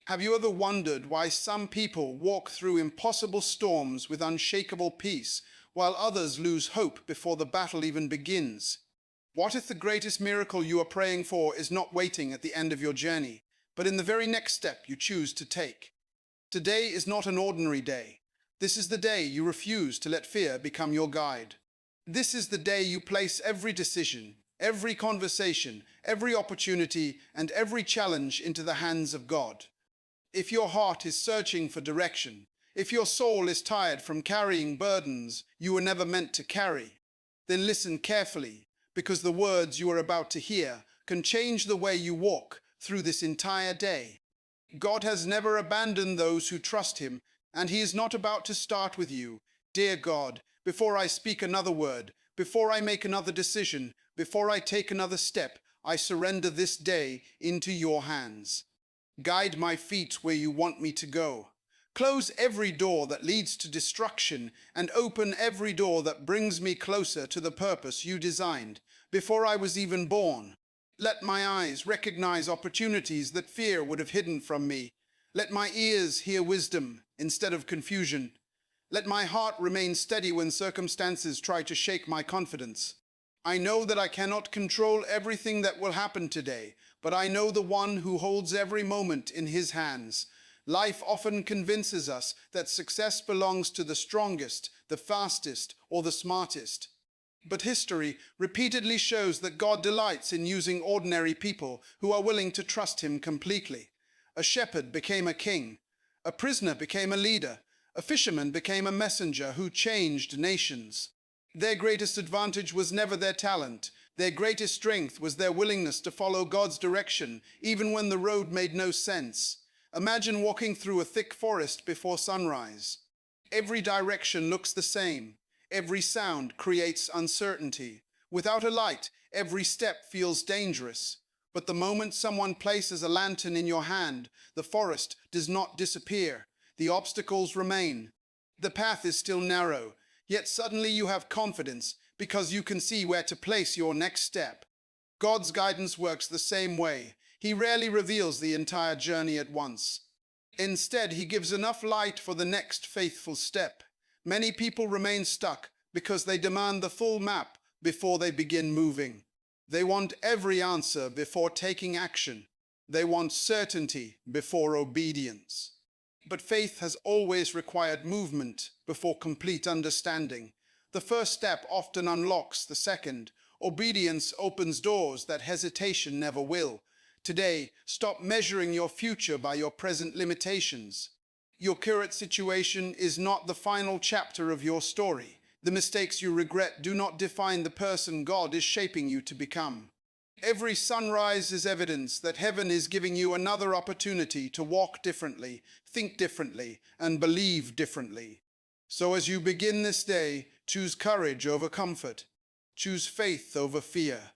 Have you ever wondered why some people walk through impossible storms with unshakable peace, while others lose hope before the battle even begins? What if the greatest miracle you are praying for is not waiting at the end of your journey, but in the very next step you choose to take? Today is not an ordinary day. This is the day you refuse to let fear become your guide. This is the day you place every decision, every conversation, every opportunity, and every challenge into the hands of God. If your heart is searching for direction, if your soul is tired from carrying burdens you were never meant to carry, then listen carefully, because the words you are about to hear can change the way you walk through this entire day. God has never abandoned those who trust Him, and He is not about to start with you. Dear God, before I speak another word, before I make another decision, before I take another step, I surrender this day into your hands. Guide my feet where you want me to go. Close every door that leads to destruction and open every door that brings me closer to the purpose you designed before I was even born. Let my eyes recognize opportunities that fear would have hidden from me. Let my ears hear wisdom instead of confusion. Let my heart remain steady when circumstances try to shake my confidence. I know that I cannot control everything that will happen today, but I know the one who holds every moment in his hands. Life often convinces us that success belongs to the strongest, the fastest, or the smartest. But history repeatedly shows that God delights in using ordinary people who are willing to trust Him completely. A shepherd became a king. A prisoner became a leader. A fisherman became a messenger who changed nations. Their greatest advantage was never their talent. Their greatest strength was their willingness to follow God's direction, even when the road made no sense. Imagine walking through a thick forest before sunrise. Every direction looks the same. Every sound creates uncertainty. Without a light, every step feels dangerous. But the moment someone places a lantern in your hand, the forest does not disappear. The obstacles remain. The path is still narrow, yet suddenly you have confidence because you can see where to place your next step. God's guidance works the same way. He rarely reveals the entire journey at once. Instead, He gives enough light for the next faithful step. Many people remain stuck because they demand the full map before they begin moving. They want every answer before taking action. They want certainty before obedience. But faith has always required movement before complete understanding. The first step often unlocks the second. Obedience opens doors that hesitation never will. Today, stop measuring your future by your present limitations. Your current situation is not the final chapter of your story. The mistakes you regret do not define the person God is shaping you to become. Every sunrise is evidence that heaven is giving you another opportunity to walk differently, think differently, and believe differently. So as you begin this day, choose courage over comfort. Choose faith over fear.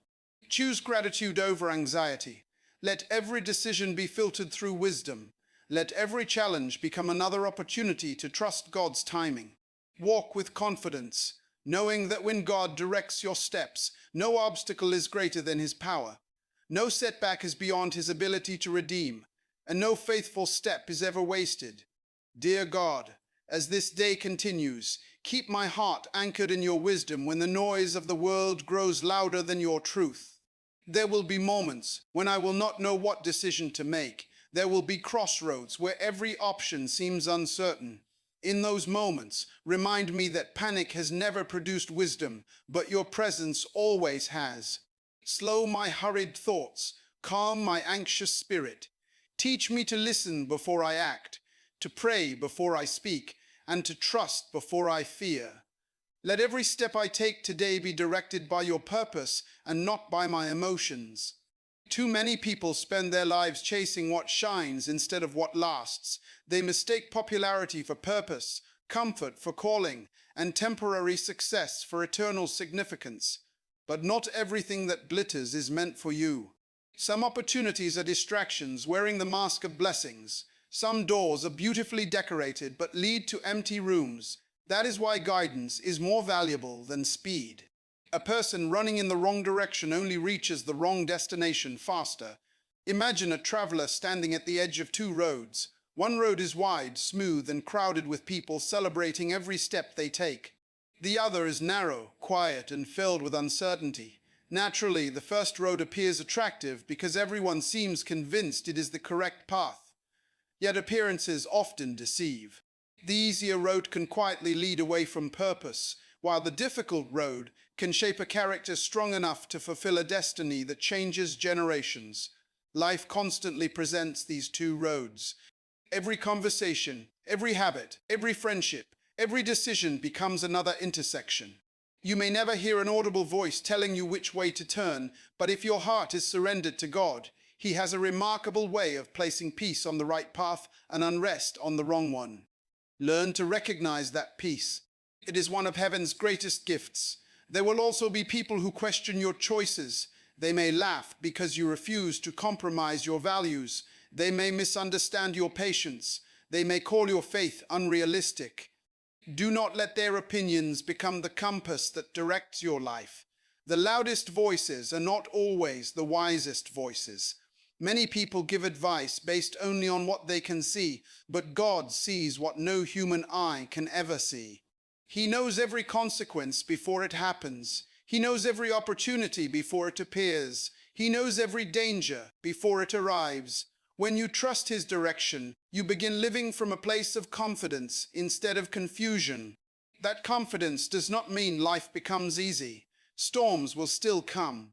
Choose gratitude over anxiety. Let every decision be filtered through wisdom. Let every challenge become another opportunity to trust God's timing. Walk with confidence, knowing that when God directs your steps, no obstacle is greater than His power. No setback is beyond His ability to redeem, and no faithful step is ever wasted. Dear God, as this day continues, keep my heart anchored in your wisdom when the noise of the world grows louder than your truth. There will be moments when I will not know what decision to make. There will be crossroads where every option seems uncertain. In those moments, remind me that panic has never produced wisdom, but your presence always has. Slow my hurried thoughts, calm my anxious spirit. Teach me to listen before I act, to pray before I speak, and to trust before I fear. Let every step I take today be directed by your purpose and not by my emotions. Too many people spend their lives chasing what shines instead of what lasts. They mistake popularity for purpose, comfort for calling, and temporary success for eternal significance. But not everything that glitters is meant for you. Some opportunities are distractions wearing the mask of blessings. Some doors are beautifully decorated but lead to empty rooms. That is why guidance is more valuable than speed. A person running in the wrong direction only reaches the wrong destination faster. Imagine a traveler standing at the edge of two roads. One road is wide, smooth, and crowded with people celebrating every step they take. The other is narrow, quiet, and filled with uncertainty. Naturally, the first road appears attractive because everyone seems convinced it is the correct path. Yet appearances often deceive. The easier road can quietly lead away from purpose, while the difficult road can shape a character strong enough to fulfill a destiny that changes generations. Life constantly presents these two roads. Every conversation, every habit, every friendship, every decision becomes another intersection. You may never hear an audible voice telling you which way to turn, but if your heart is surrendered to God, He has a remarkable way of placing peace on the right path and unrest on the wrong one. Learn to recognize that peace. It is one of heaven's greatest gifts. There will also be people who question your choices. They may laugh because you refuse to compromise your values. They may misunderstand your patience. They may call your faith unrealistic. Do not let their opinions become the compass that directs your life. The loudest voices are not always the wisest voices. Many people give advice based only on what they can see, but God sees what no human eye can ever see. He knows every consequence before it happens. He knows every opportunity before it appears. He knows every danger before it arrives. When you trust His direction, you begin living from a place of confidence instead of confusion. That confidence does not mean life becomes easy. Storms will still come.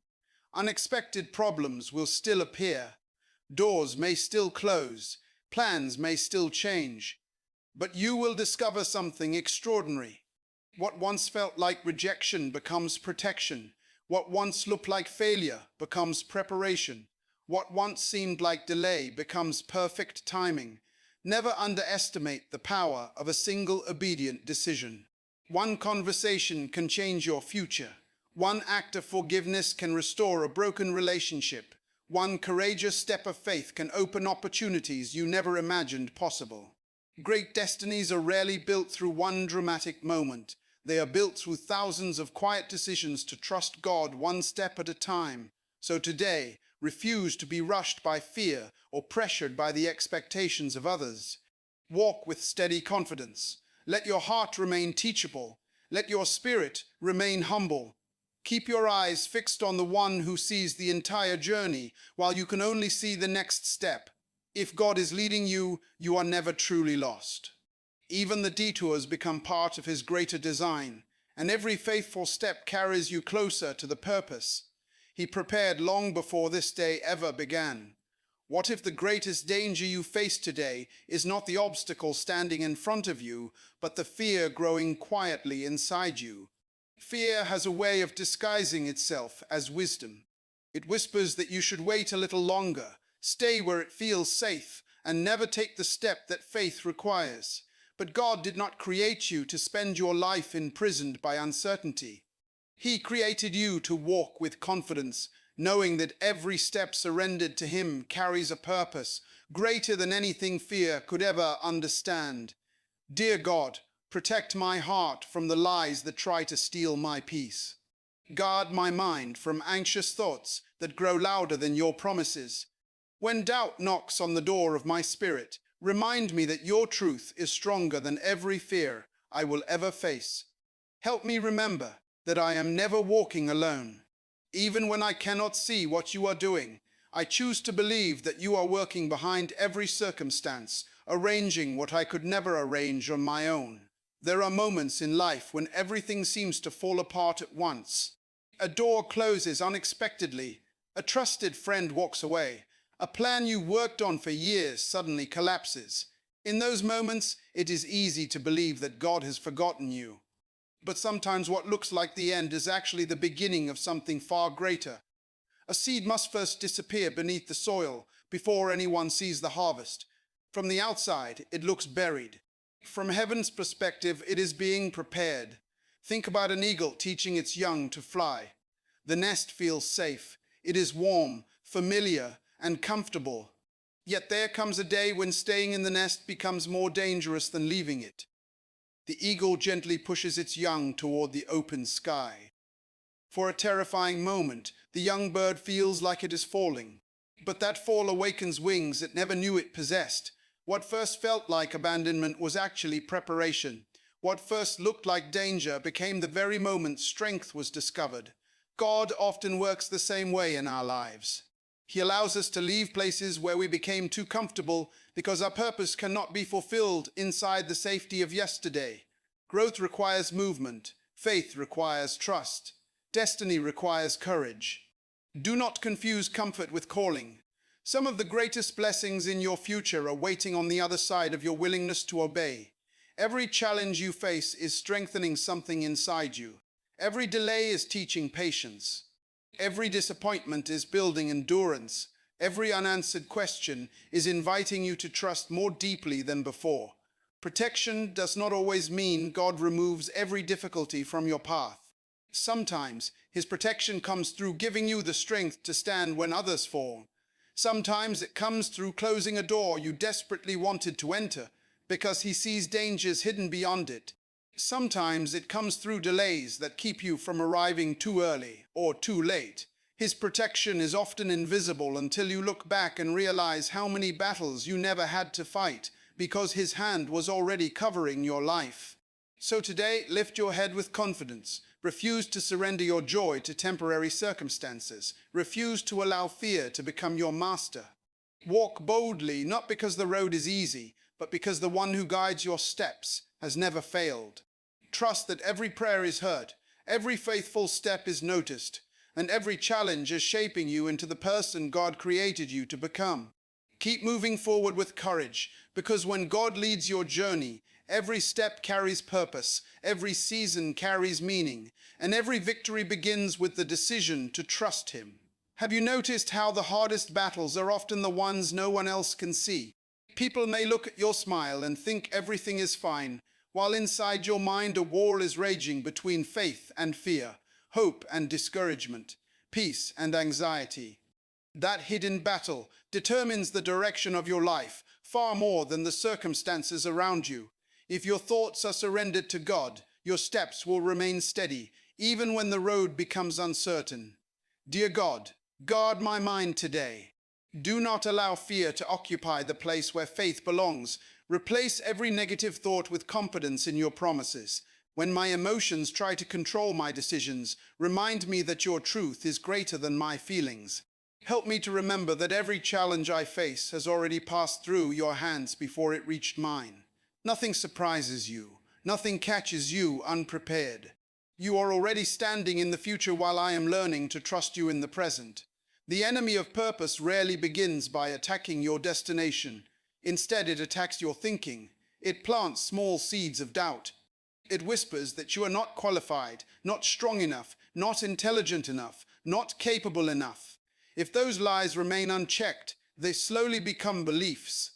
Unexpected problems will still appear. Doors may still close. Plans may still change. But you will discover something extraordinary. What once felt like rejection becomes protection. What once looked like failure becomes preparation. What once seemed like delay becomes perfect timing. Never underestimate the power of a single obedient decision. One conversation can change your future. One act of forgiveness can restore a broken relationship. One courageous step of faith can open opportunities you never imagined possible. Great destinies are rarely built through one dramatic moment. They are built through thousands of quiet decisions to trust God one step at a time. So today, refuse to be rushed by fear or pressured by the expectations of others. Walk with steady confidence. Let your heart remain teachable. Let your spirit remain humble. Keep your eyes fixed on the one who sees the entire journey, while you can only see the next step. If God is leading you, you are never truly lost. Even the detours become part of His greater design, and every faithful step carries you closer to the purpose He prepared long before this day ever began. What if the greatest danger you face today is not the obstacle standing in front of you, but the fear growing quietly inside you? Fear has a way of disguising itself as wisdom. It whispers that you should wait a little longer, stay where it feels safe, and never take the step that faith requires. But God did not create you to spend your life imprisoned by uncertainty. He created you to walk with confidence, knowing that every step surrendered to Him carries a purpose greater than anything fear could ever understand. Dear God, protect my heart from the lies that try to steal my peace. Guard my mind from anxious thoughts that grow louder than your promises. When doubt knocks on the door of my spirit, remind me that your truth is stronger than every fear I will ever face. Help me remember that I am never walking alone. Even when I cannot see what you are doing, I choose to believe that you are working behind every circumstance, arranging what I could never arrange on my own. There are moments in life when everything seems to fall apart at once. A door closes unexpectedly, a trusted friend walks away, a plan you worked on for years suddenly collapses. In those moments, it is easy to believe that God has forgotten you. But sometimes what looks like the end is actually the beginning of something far greater. A seed must first disappear beneath the soil before anyone sees the harvest. From the outside, it looks buried. From heaven's perspective, it is being prepared. Think about an eagle teaching its young to fly. The nest feels safe. It is warm, familiar, and comfortable. Yet there comes a day when staying in the nest becomes more dangerous than leaving it. The eagle gently pushes its young toward the open sky. For a terrifying moment, the young bird feels like it is falling. But that fall awakens wings it never knew it possessed. What first felt like abandonment was actually preparation. What first looked like danger became the very moment strength was discovered. God often works the same way in our lives. He allows us to leave places where we became too comfortable because our purpose cannot be fulfilled inside the safety of yesterday. Growth requires movement. Faith requires trust. Destiny requires courage. Do not confuse comfort with calling. Some of the greatest blessings in your future are waiting on the other side of your willingness to obey. Every challenge you face is strengthening something inside you. Every delay is teaching patience. Every disappointment is building endurance. Every unanswered question is inviting you to trust more deeply than before. Protection does not always mean God removes every difficulty from your path. Sometimes His protection comes through giving you the strength to stand when others fall. Sometimes it comes through closing a door you desperately wanted to enter because He sees dangers hidden beyond it. Sometimes it comes through delays that keep you from arriving too early or too late. His protection is often invisible until you look back and realize how many battles you never had to fight because His hand was already covering your life. So today, lift your head with confidence. Refuse to surrender your joy to temporary circumstances. Refuse to allow fear to become your master. Walk boldly, not because the road is easy, but because the one who guides your steps has never failed. Trust that every prayer is heard, every faithful step is noticed, and every challenge is shaping you into the person God created you to become. Keep moving forward with courage, because when God leads your journey, every step carries purpose, every season carries meaning, and every victory begins with the decision to trust Him. Have you noticed how the hardest battles are often the ones no one else can see? People may look at your smile and think everything is fine, while inside your mind a war is raging between faith and fear, hope and discouragement, peace and anxiety. That hidden battle determines the direction of your life far more than the circumstances around you. If your thoughts are surrendered to God, your steps will remain steady, even when the road becomes uncertain. Dear God, guard my mind today. Do not allow fear to occupy the place where faith belongs. Replace every negative thought with confidence in your promises. When my emotions try to control my decisions, remind me that your truth is greater than my feelings. Help me to remember that every challenge I face has already passed through your hands before it reached mine. Nothing surprises you. Nothing catches you unprepared. You are already standing in the future while I am learning to trust you in the present. The enemy of purpose rarely begins by attacking your destination. Instead, it attacks your thinking. It plants small seeds of doubt. It whispers that you are not qualified, not strong enough, not intelligent enough, not capable enough. If those lies remain unchecked, they slowly become beliefs.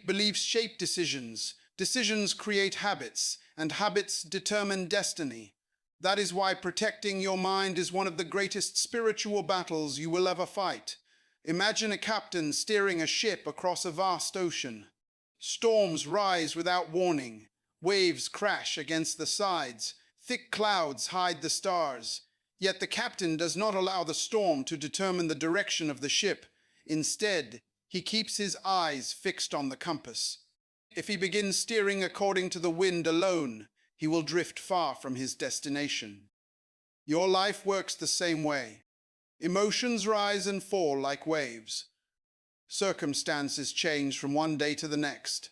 Beliefs shape decisions. Decisions create habits, and habits determine destiny. That is why protecting your mind is one of the greatest spiritual battles you will ever fight. Imagine a captain steering a ship across a vast ocean. Storms rise without warning. Waves crash against the sides. Thick clouds hide the stars. Yet the captain does not allow the storm to determine the direction of the ship. Instead, he keeps his eyes fixed on the compass. If he begins steering according to the wind alone, he will drift far from his destination. Your life works the same way. Emotions rise and fall like waves. Circumstances change from one day to the next.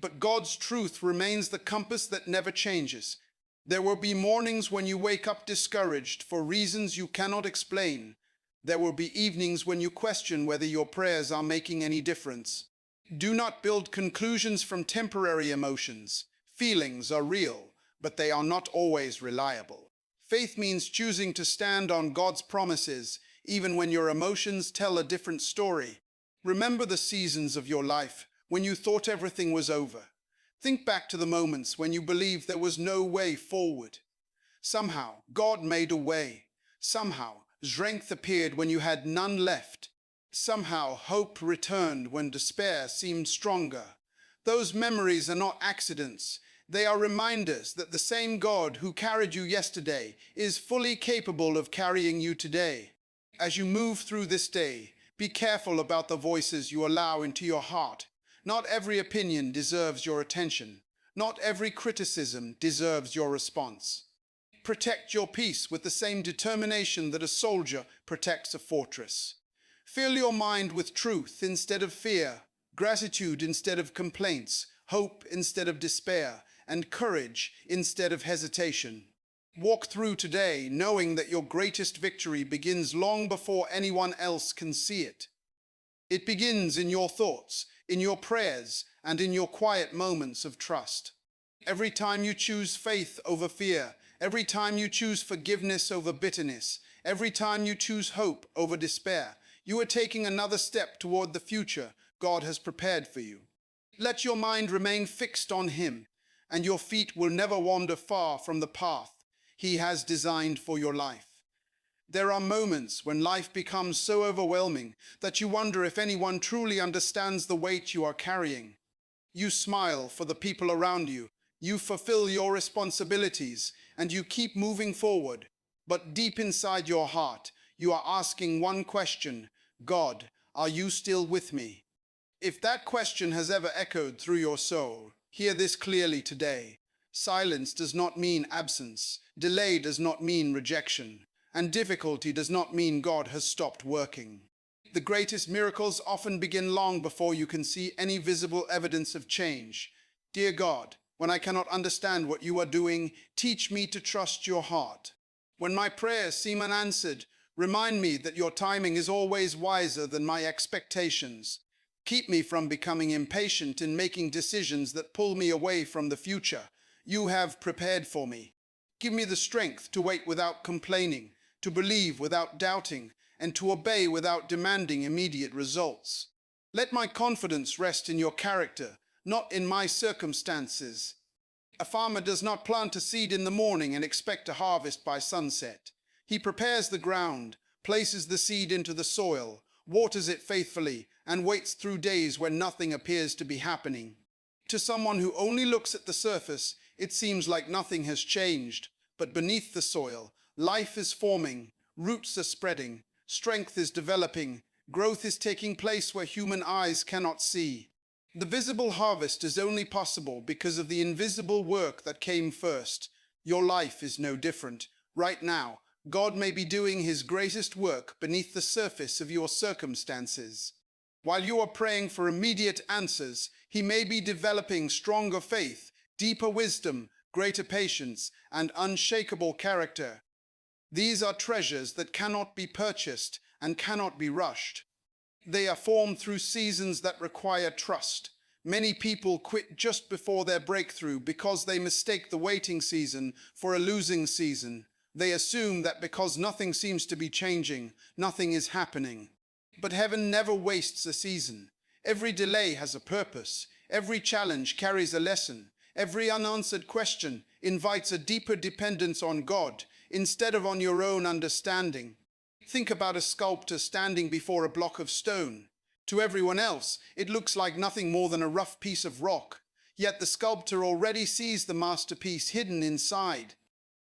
But God's truth remains the compass that never changes. There will be mornings when you wake up discouraged for reasons you cannot explain. There will be evenings when you question whether your prayers are making any difference. Do not build conclusions from temporary emotions. Feelings are real, but they are not always reliable. Faith means choosing to stand on God's promises, even when your emotions tell a different story. Remember the seasons of your life when you thought everything was over. Think back to the moments when you believed there was no way forward. Somehow, God made a way. Somehow, strength appeared when you had none left. Somehow, hope returned when despair seemed stronger. Those memories are not accidents. They are reminders that the same God who carried you yesterday is fully capable of carrying you today. As you move through this day, Be careful about the voices you allow into your heart. Not every opinion deserves your attention. Not every criticism deserves your response. Protect your peace with the same determination that a soldier protects a fortress. Fill your mind with truth instead of fear, gratitude instead of complaints, hope instead of despair, and courage instead of hesitation. Walk through today knowing that your greatest victory begins long before anyone else can see it. It begins in your thoughts, in your prayers, and in your quiet moments of trust. Every time you choose faith over fear, every time you choose forgiveness over bitterness, every time you choose hope over despair, you are taking another step toward the future God has prepared for you. Let your mind remain fixed on Him, and your feet will never wander far from the path He has designed for your life. There are moments when life becomes so overwhelming that you wonder if anyone truly understands the weight you are carrying. You smile for the people around you, you fulfill your responsibilities, and you keep moving forward. But deep inside your heart, you are asking one question: God, are you still with me? If that question has ever echoed through your soul, hear this clearly today. Silence does not mean absence, delay does not mean rejection, and difficulty does not mean God has stopped working. The greatest miracles often begin long before you can see any visible evidence of change. Dear God, when I cannot understand what you are doing, teach me to trust your heart. When my prayers seem unanswered, remind me that your timing is always wiser than my expectations. Keep me from becoming impatient in making decisions that pull me away from the future you have prepared for me. Give me the strength to wait without complaining, to believe without doubting, and to obey without demanding immediate results. Let my confidence rest in your character, not in my circumstances. A farmer does not plant a seed in the morning and expect a harvest by sunset. He prepares the ground, places the seed into the soil, waters it faithfully, and waits through days when nothing appears to be happening. To someone who only looks at the surface, it seems like nothing has changed, but beneath the soil, life is forming, roots are spreading, strength is developing, growth is taking place where human eyes cannot see. The visible harvest is only possible because of the invisible work that came first. Your life is no different. Right now, God may be doing His greatest work beneath the surface of your circumstances. While you are praying for immediate answers, He may be developing stronger faith, deeper wisdom, greater patience, and unshakable character. These are treasures that cannot be purchased and cannot be rushed. They are formed through seasons that require trust. Many people quit just before their breakthrough because they mistake the waiting season for a losing season. They assume that because nothing seems to be changing, nothing is happening. But heaven never wastes a season. Every delay has a purpose. Every challenge carries a lesson. Every unanswered question invites a deeper dependence on God instead of on your own understanding. Think about a sculptor standing before a block of stone. To everyone else, it looks like nothing more than a rough piece of rock. Yet the sculptor already sees the masterpiece hidden inside.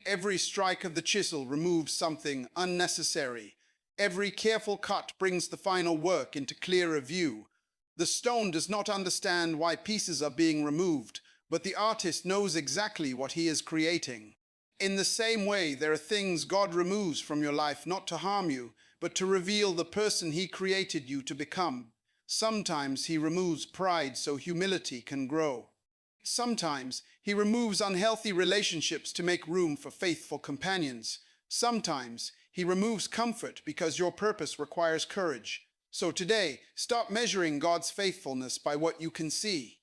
Every strike of the chisel removes something unnecessary. Every careful cut brings the final work into clearer view. The stone does not understand why pieces are being removed, but the artist knows exactly what he is creating. In the same way, there are things God removes from your life not to harm you, but to reveal the person He created you to become. Sometimes He removes pride so humility can grow. Sometimes He removes unhealthy relationships to make room for faithful companions. Sometimes He removes comfort because your purpose requires courage. So today, stop measuring God's faithfulness by what you can see.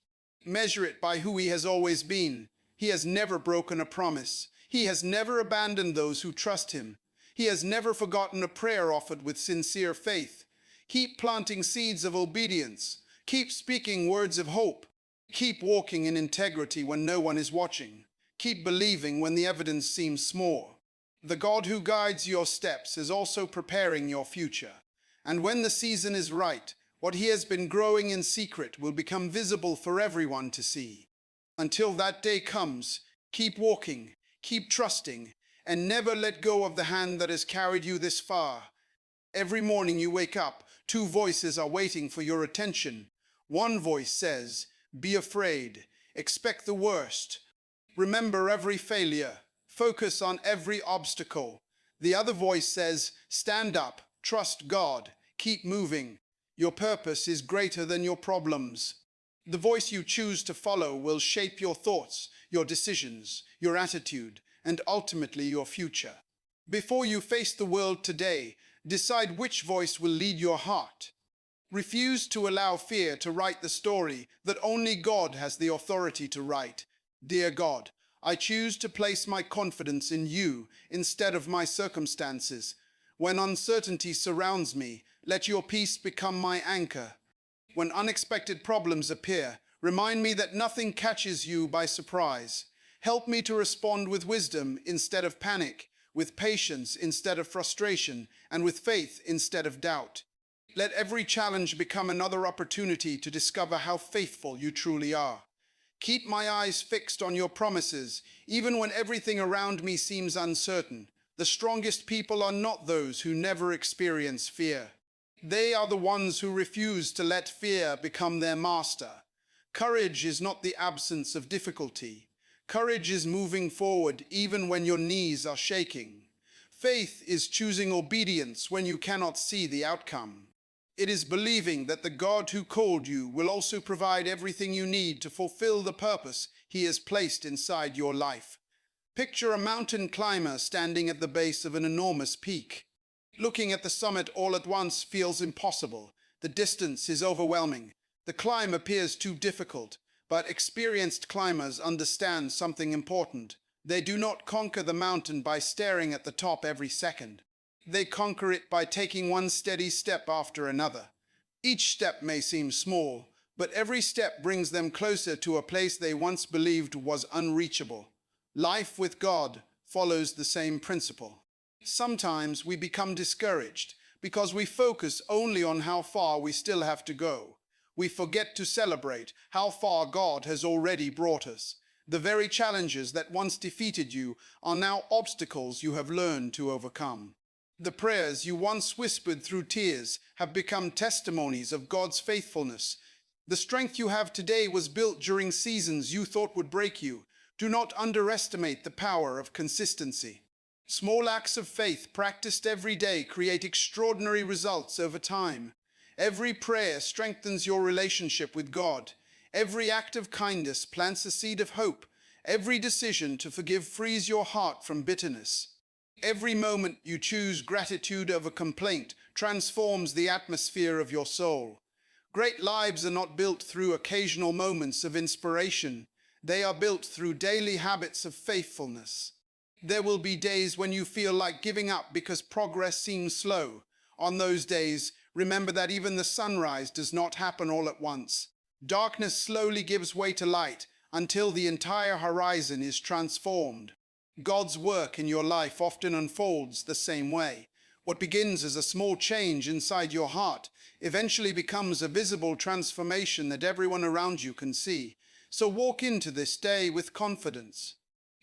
Measure it by who He has always been. He has never broken a promise. He has never abandoned those who trust Him. He has never forgotten a prayer offered with sincere faith. Keep planting seeds of obedience. Keep speaking words of hope. Keep walking in integrity when no one is watching. Keep believing when the evidence seems small. The God who guides your steps is also preparing your future. And when the season is right, what He has been growing in secret will become visible for everyone to see. Until that day comes, keep walking, keep trusting, and never let go of the hand that has carried you this far. Every morning you wake up, Two voices are waiting for your attention. One voice says, "Be afraid, expect the worst, remember every failure, focus on every obstacle." The other voice says, "Stand up, trust God, keep moving. Your purpose is greater than your problems." The voice you choose to follow will shape your thoughts, your decisions, your attitude, and ultimately your future. Before you face the world today, decide which voice will lead your heart. Refuse to allow fear to write the story that only God has the authority to write. Dear God, I choose to place my confidence in you instead of my circumstances. When uncertainty surrounds me, let your peace become my anchor. When unexpected problems appear, remind me that nothing catches you by surprise. Help me to respond with wisdom instead of panic, with patience instead of frustration, and with faith instead of doubt. Let every challenge become another opportunity to discover how faithful you truly are. Keep my eyes fixed on your promises, even when everything around me seems uncertain. The strongest people are not those who never experience fear. They are the ones who refuse to let fear become their master. Courage is not the absence of difficulty. Courage is moving forward even when your knees are shaking. Faith is choosing obedience when you cannot see the outcome. It is believing that the God who called you will also provide everything you need to fulfill the purpose He has placed inside your life. Picture a mountain climber standing at the base of an enormous peak. Looking at the summit all at once feels impossible. The distance is overwhelming. The climb appears too difficult, but experienced climbers understand something important. They do not conquer the mountain by staring at the top every second. They conquer it by taking one steady step after another. Each step may seem small, but every step brings them closer to a place they once believed was unreachable. Life with God follows the same principle. Sometimes we become discouraged because we focus only on how far we still have to go. We forget to celebrate how far God has already brought us. The very challenges that once defeated you are now obstacles you have learned to overcome. The prayers you once whispered through tears have become testimonies of God's faithfulness. The strength you have today was built during seasons you thought would break you. Do not underestimate the power of consistency. Small acts of faith practiced every day create extraordinary results over time. Every prayer strengthens your relationship with God. Every act of kindness plants a seed of hope. Every decision to forgive frees your heart from bitterness. Every moment you choose gratitude over complaint transforms the atmosphere of your soul. Great lives are not built through occasional moments of inspiration. They are built through daily habits of faithfulness. There will be days when you feel like giving up because progress seems slow. On those days, remember that even the sunrise does not happen all at once. Darkness slowly gives way to light until the entire horizon is transformed. God's work in your life often unfolds the same way. What begins as a small change inside your heart eventually becomes a visible transformation that everyone around you can see. So walk into this day with confidence.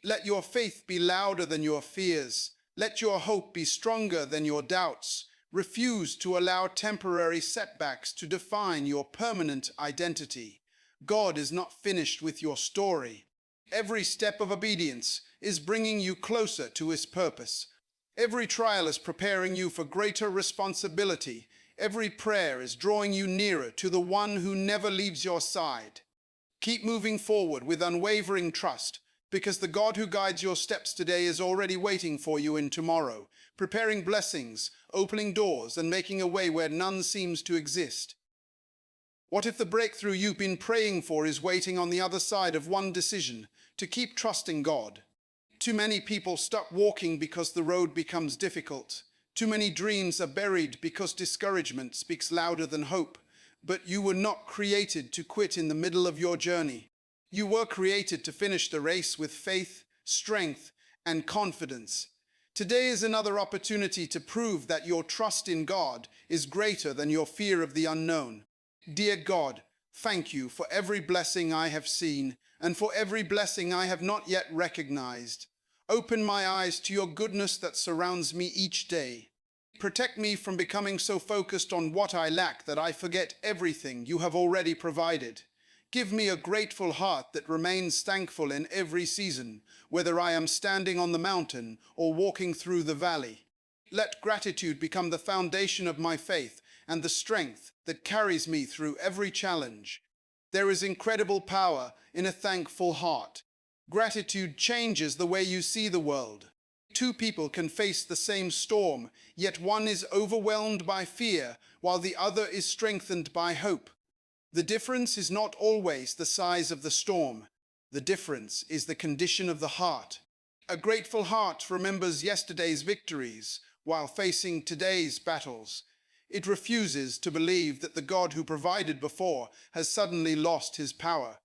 Let your faith be louder than your fears. Let your hope be stronger than your doubts. Refuse to allow temporary setbacks to define your permanent identity. God is not finished with your story. Every step of obedience is bringing you closer to His purpose. Every trial is preparing you for greater responsibility. Every prayer is drawing you nearer to the one who never leaves your side. Keep moving forward with unwavering trust, because the God who guides your steps today is already waiting for you in tomorrow, preparing blessings, opening doors, and making a way where none seems to exist. What if the breakthrough you've been praying for is waiting on the other side of one decision to keep trusting God? Too many people stop walking because the road becomes difficult. Too many dreams are buried because discouragement speaks louder than hope. But you were not created to quit in the middle of your journey. You were created to finish the race with faith, strength, and confidence. Today is another opportunity to prove that your trust in God is greater than your fear of the unknown. Dear God, thank you for every blessing I have seen and for every blessing I have not yet recognized. Open my eyes to your goodness that surrounds me each day. Protect me from becoming so focused on what I lack that I forget everything you have already provided. Give me a grateful heart that remains thankful in every season, whether I am standing on the mountain or walking through the valley. Let gratitude become the foundation of my faith and the strength that carries me through every challenge. There is incredible power in a thankful heart. Gratitude changes the way you see the world. Two people can face the same storm, yet one is overwhelmed by fear, while the other is strengthened by hope. The difference is not always the size of the storm. The difference is the condition of the heart. A grateful heart remembers yesterday's victories while facing today's battles. It refuses to believe that the God who provided before has suddenly lost his power.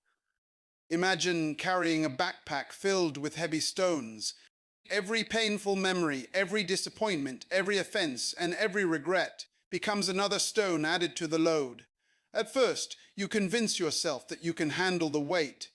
Imagine carrying a backpack filled with heavy stones. Every painful memory, every disappointment, every offense, and every regret becomes another stone added to the load. At first, you convince yourself that you can handle the weight.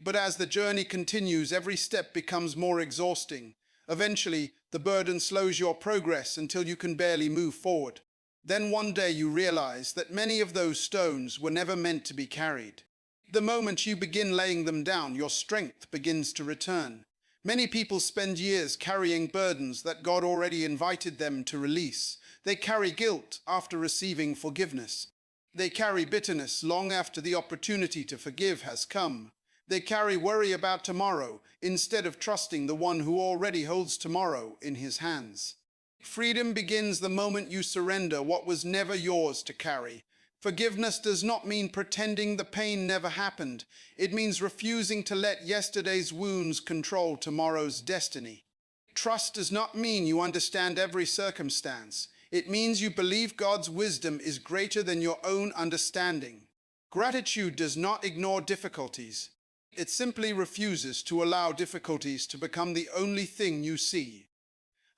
But as the journey continues, every step becomes more exhausting. Eventually, the burden slows your progress until you can barely move forward. Then one day you realize that many of those stones were never meant to be carried. The moment you begin laying them down, your strength begins to return. Many people spend years carrying burdens that God already invited them to release. They carry guilt after receiving forgiveness. They carry bitterness long after the opportunity to forgive has come. They carry worry about tomorrow instead of trusting the one who already holds tomorrow in his hands. Freedom begins the moment you surrender what was never yours to carry. Forgiveness does not mean pretending the pain never happened. It means refusing to let yesterday's wounds control tomorrow's destiny. Trust does not mean you understand every circumstance. It means you believe God's wisdom is greater than your own understanding. Gratitude does not ignore difficulties. It simply refuses to allow difficulties to become the only thing you see.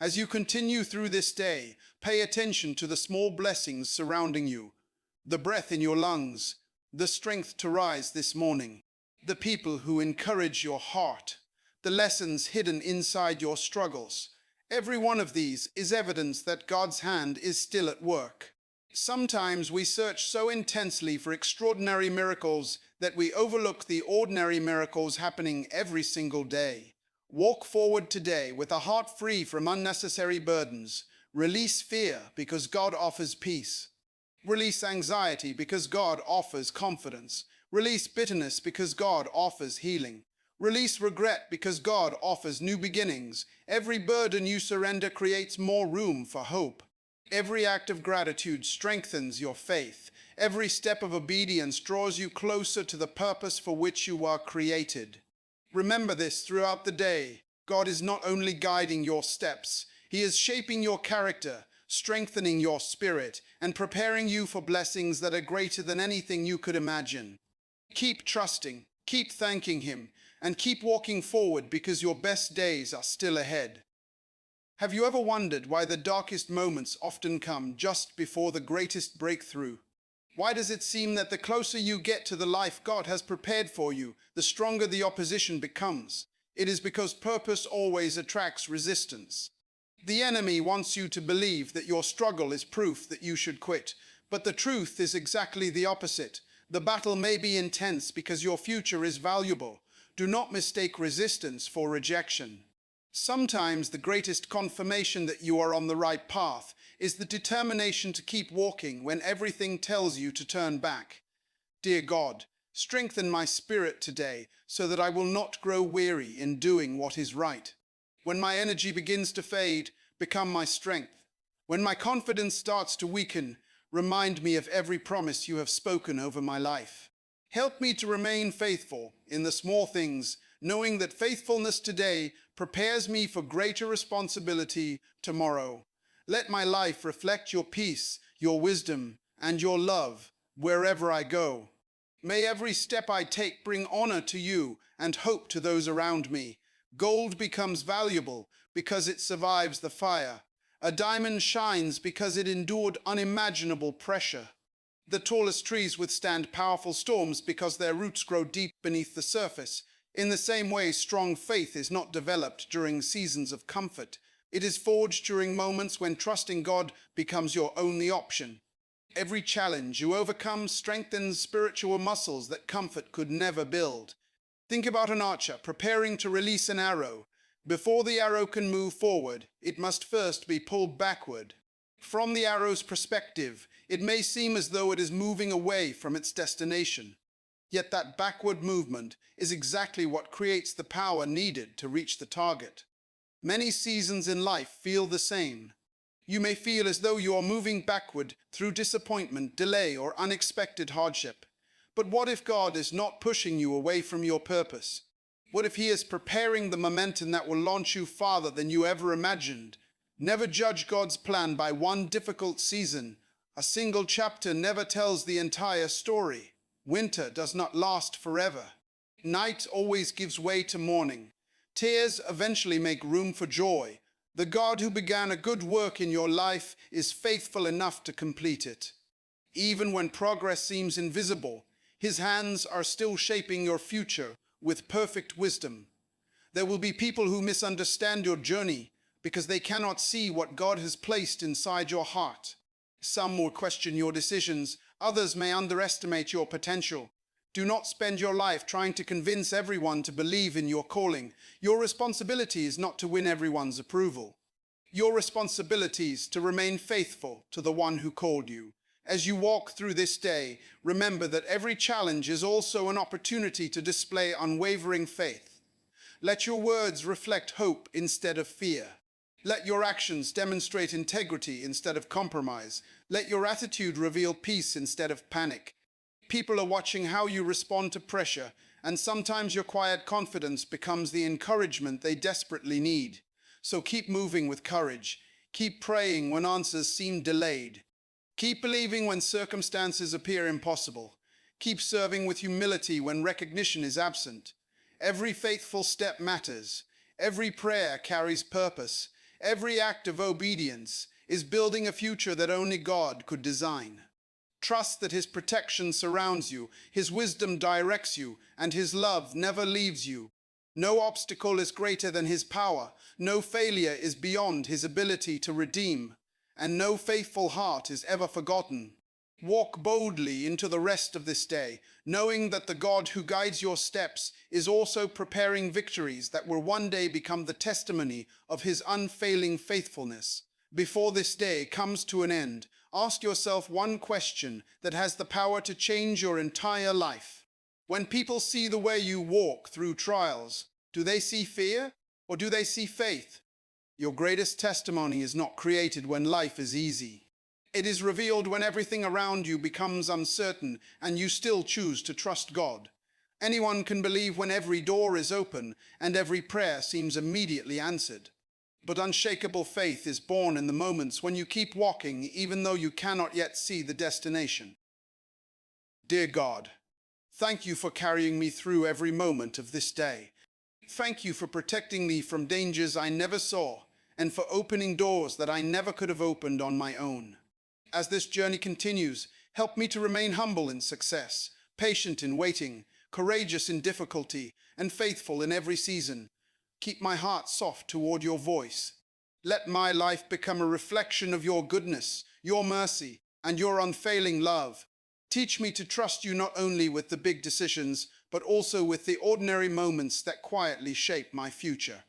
As you continue through this day, pay attention to the small blessings surrounding you. The breath in your lungs, the strength to rise this morning, the people who encourage your heart, the lessons hidden inside your struggles. Every one of these is evidence that God's hand is still at work. Sometimes we search so intensely for extraordinary miracles that we overlook the ordinary miracles happening every single day. Walk forward today with a heart free from unnecessary burdens. Release fear because God offers peace. Release anxiety because God offers confidence. Release bitterness because God offers healing. Release regret because God offers new beginnings. Every burden you surrender creates more room for hope. Every act of gratitude strengthens your faith. Every step of obedience draws you closer to the purpose for which you are created. Remember this throughout the day. God is not only guiding your steps, He is shaping your character, strengthening your spirit, and preparing you for blessings that are greater than anything you could imagine. Keep trusting, keep thanking Him, and keep walking forward because your best days are still ahead. Have you ever wondered why the darkest moments often come just before the greatest breakthrough? Why does it seem that the closer you get to the life God has prepared for you, the stronger the opposition becomes? It is because purpose always attracts resistance. The enemy wants you to believe that your struggle is proof that you should quit, but the truth is exactly the opposite. The battle may be intense because your future is valuable. Do not mistake resistance for rejection. Sometimes the greatest confirmation that you are on the right path is the determination to keep walking when everything tells you to turn back. Dear God, strengthen my spirit today so that I will not grow weary in doing what is right. When my energy begins to fade, become my strength. When my confidence starts to weaken, remind me of every promise you have spoken over my life. Help me to remain faithful in the small things, knowing that faithfulness today prepares me for greater responsibility tomorrow. Let my life reflect your peace, your wisdom, and your love wherever I go. May every step I take bring honor to you and hope to those around me. Gold becomes valuable because it survives the fire. A diamond shines because it endured unimaginable pressure. The tallest trees withstand powerful storms because their roots grow deep beneath the surface. In the same way, strong faith is not developed during seasons of comfort. It is forged during moments when trusting God becomes your only option. Every challenge you overcome strengthens spiritual muscles that comfort could never build. Think about an archer preparing to release an arrow. Before the arrow can move forward, it must first be pulled backward. From the arrow's perspective, it may seem as though it is moving away from its destination. Yet that backward movement is exactly what creates the power needed to reach the target. Many seasons in life feel the same. You may feel as though you are moving backward through disappointment, delay, or unexpected hardship. But what if God is not pushing you away from your purpose? What if He is preparing the momentum that will launch you farther than you ever imagined? Never judge God's plan by one difficult season. A single chapter never tells the entire story. Winter does not last forever. Night always gives way to morning. Tears eventually make room for joy. The God who began a good work in your life is faithful enough to complete it. Even when progress seems invisible, His hands are still shaping your future with perfect wisdom. There will be people who misunderstand your journey because they cannot see what God has placed inside your heart. Some will question your decisions, others may underestimate your potential. Do not spend your life trying to convince everyone to believe in your calling. Your responsibility is not to win everyone's approval. Your responsibility is to remain faithful to the one who called you. As you walk through this day, remember that every challenge is also an opportunity to display unwavering faith. Let your words reflect hope instead of fear. Let your actions demonstrate integrity instead of compromise. Let your attitude reveal peace instead of panic. People are watching how you respond to pressure, and sometimes your quiet confidence becomes the encouragement they desperately need. So keep moving with courage. Keep praying when answers seem delayed. Keep believing when circumstances appear impossible. Keep serving with humility when recognition is absent. Every faithful step matters. Every prayer carries purpose. Every act of obedience is building a future that only God could design. Trust that His protection surrounds you, His wisdom directs you, and His love never leaves you. No obstacle is greater than His power, no failure is beyond His ability to redeem, and no faithful heart is ever forgotten. Walk boldly into the rest of this day, knowing that the God who guides your steps is also preparing victories that will one day become the testimony of His unfailing faithfulness. Before this day comes to an end, ask yourself one question that has the power to change your entire life. When people see the way you walk through trials, do they see fear or do they see faith? Your greatest testimony is not created when life is easy. It is revealed when everything around you becomes uncertain and you still choose to trust God. Anyone can believe when every door is open and every prayer seems immediately answered. But unshakable faith is born in the moments when you keep walking even though you cannot yet see the destination. Dear God, thank you for carrying me through every moment of this day. Thank you for protecting me from dangers I never saw and for opening doors that I never could have opened on my own. As this journey continues, help me to remain humble in success, patient in waiting, courageous in difficulty, and faithful in every season. Keep my heart soft toward your voice. Let my life become a reflection of your goodness, your mercy, and your unfailing love. Teach me to trust you not only with the big decisions, but also with the ordinary moments that quietly shape my future.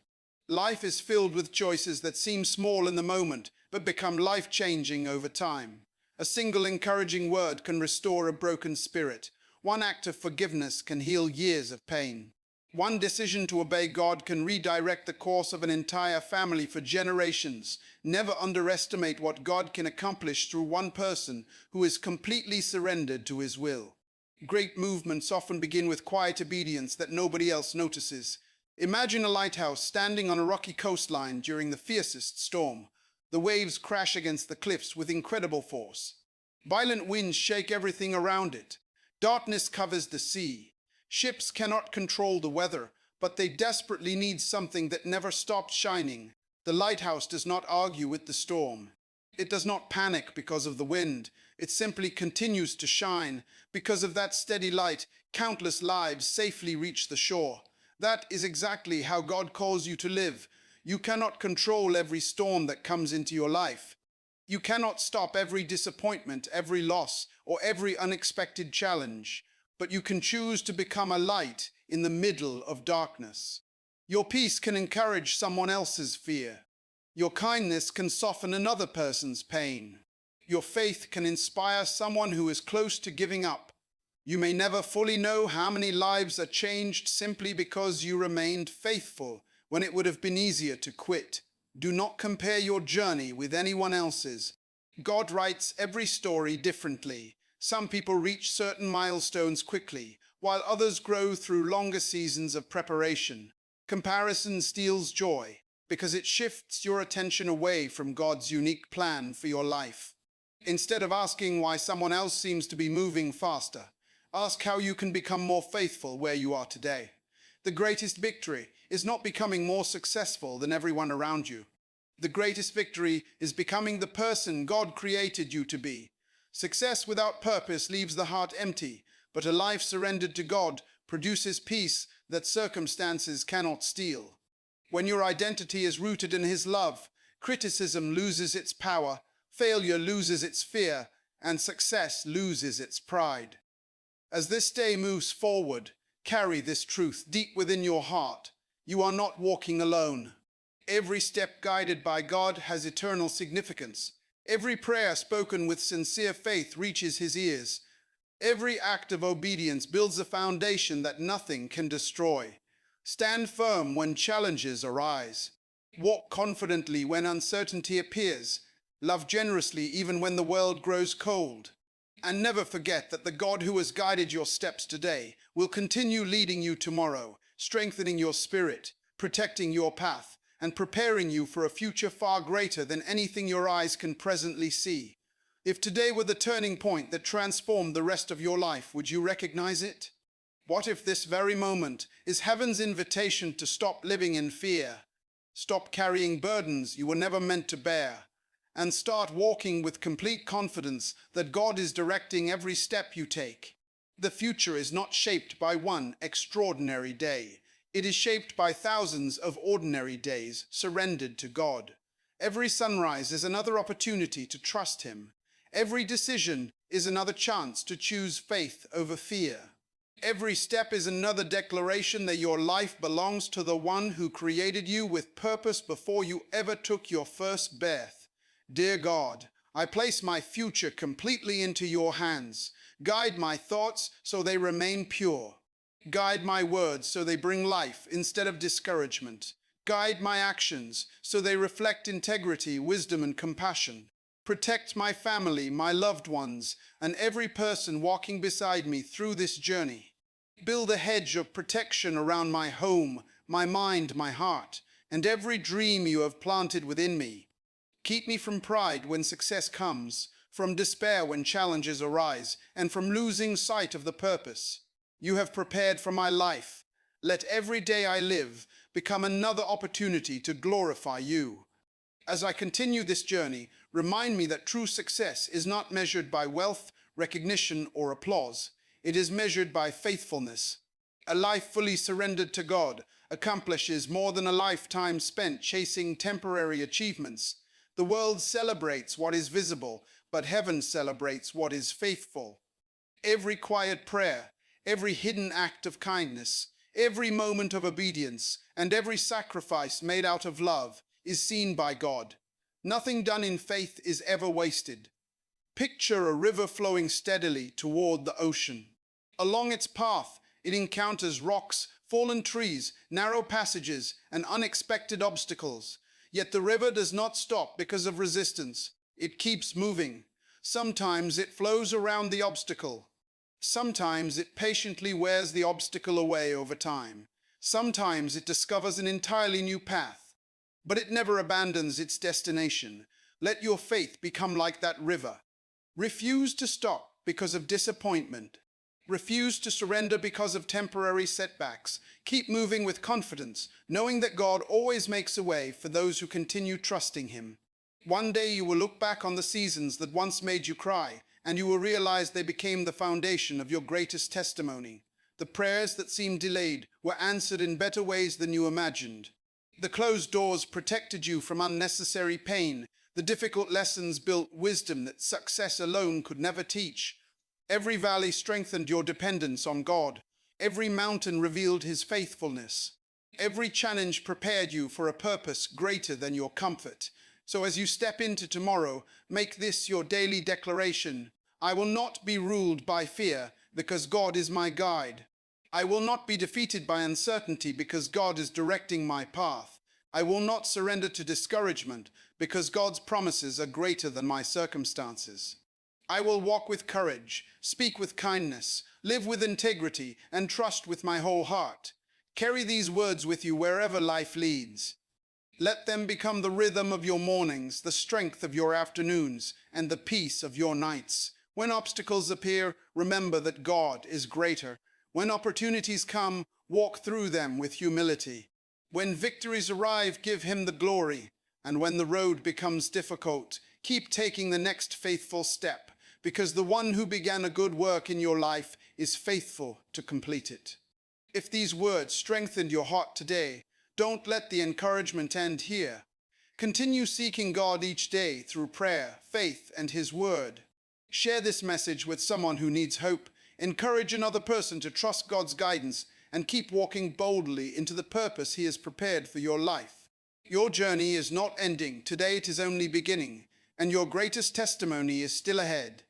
Life is filled with choices that seem small in the moment, but become life-changing over time. A single encouraging word can restore a broken spirit. One act of forgiveness can heal years of pain. One decision to obey God can redirect the course of an entire family for generations. Never underestimate what God can accomplish through one person who is completely surrendered to His will. Great movements often begin with quiet obedience that nobody else notices. Imagine a lighthouse standing on a rocky coastline during the fiercest storm. The waves crash against the cliffs with incredible force. Violent winds shake everything around it. Darkness covers the sea. Ships cannot control the weather, but they desperately need something that never stops shining. The lighthouse does not argue with the storm. It does not panic because of the wind. It simply continues to shine. Because of that steady light, countless lives safely reach the shore. That is exactly how God calls you to live. You cannot control every storm that comes into your life. You cannot stop every disappointment, every loss, or every unexpected challenge, but you can choose to become a light in the middle of darkness. Your peace can encourage someone else's fear. Your kindness can soften another person's pain. Your faith can inspire someone who is close to giving up. You may never fully know how many lives are changed simply because you remained faithful when it would have been easier to quit. Do not compare your journey with anyone else's. God writes every story differently. Some people reach certain milestones quickly, while others grow through longer seasons of preparation. Comparison steals joy because it shifts your attention away from God's unique plan for your life. Instead of asking why someone else seems to be moving faster, ask how you can become more faithful where you are today. The greatest victory is not becoming more successful than everyone around you. The greatest victory is becoming the person God created you to be. Success without purpose leaves the heart empty, but a life surrendered to God produces peace that circumstances cannot steal. When your identity is rooted in His love, criticism loses its power, failure loses its fear, and success loses its pride. As this day moves forward, carry this truth deep within your heart. You are not walking alone. Every step guided by God has eternal significance. Every prayer spoken with sincere faith reaches His ears. Every act of obedience builds a foundation that nothing can destroy. Stand firm when challenges arise. Walk confidently when uncertainty appears. Love generously even when the world grows cold. And never forget that the God who has guided your steps today will continue leading you tomorrow, strengthening your spirit, protecting your path, and preparing you for a future far greater than anything your eyes can presently see. If today were the turning point that transformed the rest of your life, would you recognize it? What if this very moment is heaven's invitation to stop living in fear, stop carrying burdens you were never meant to bear, and start walking with complete confidence that God is directing every step you take? The future is not shaped by one extraordinary day. It is shaped by thousands of ordinary days surrendered to God. Every sunrise is another opportunity to trust Him. Every decision is another chance to choose faith over fear. Every step is another declaration that your life belongs to the one who created you with purpose before you ever took your first breath. Dear God, I place my future completely into your hands. Guide my thoughts so they remain pure. Guide my words so they bring life instead of discouragement. Guide my actions so they reflect integrity, wisdom, and compassion. Protect my family, my loved ones, and every person walking beside me through this journey. Build a hedge of protection around my home, my mind, my heart, and every dream you have planted within me. Keep me from pride when success comes, from despair when challenges arise, and from losing sight of the purpose you have prepared for my life. Let every day I live become another opportunity to glorify you. As I continue this journey, remind me that true success is not measured by wealth, recognition, or applause. It is measured by faithfulness. A life fully surrendered to God accomplishes more than a lifetime spent chasing temporary achievements. The world celebrates what is visible, but heaven celebrates what is faithful. Every quiet prayer, every hidden act of kindness, every moment of obedience, and every sacrifice made out of love is seen by God. Nothing done in faith is ever wasted. Picture a river flowing steadily toward the ocean. Along its path, it encounters rocks, fallen trees, narrow passages, and unexpected obstacles. Yet the river does not stop because of resistance. It keeps moving. Sometimes it flows around the obstacle. Sometimes it patiently wears the obstacle away over time. Sometimes it discovers an entirely new path. But it never abandons its destination. Let your faith become like that river. Refuse to stop because of disappointment. Refuse to surrender because of temporary setbacks. Keep moving with confidence, knowing that God always makes a way for those who continue trusting Him. One day you will look back on the seasons that once made you cry, and you will realize they became the foundation of your greatest testimony. The prayers that seemed delayed were answered in better ways than you imagined. The closed doors protected you from unnecessary pain. The difficult lessons built wisdom that success alone could never teach. Every valley strengthened your dependence on God. Every mountain revealed His faithfulness. Every challenge prepared you for a purpose greater than your comfort. So as you step into tomorrow, make this your daily declaration. I will not be ruled by fear, because God is my guide. I will not be defeated by uncertainty, because God is directing my path. I will not surrender to discouragement, because God's promises are greater than my circumstances. I will walk with courage, speak with kindness, live with integrity, and trust with my whole heart. Carry these words with you wherever life leads. Let them become the rhythm of your mornings, the strength of your afternoons, and the peace of your nights. When obstacles appear, remember that God is greater. When opportunities come, walk through them with humility. When victories arrive, give Him the glory. And when the road becomes difficult, keep taking the next faithful step, because the one who began a good work in your life is faithful to complete it. If these words strengthened your heart today, don't let the encouragement end here. Continue seeking God each day through prayer, faith, and His Word. Share this message with someone who needs hope. Encourage another person to trust God's guidance and keep walking boldly into the purpose He has prepared for your life. Your journey is not ending. Today it is only beginning, and your greatest testimony is still ahead.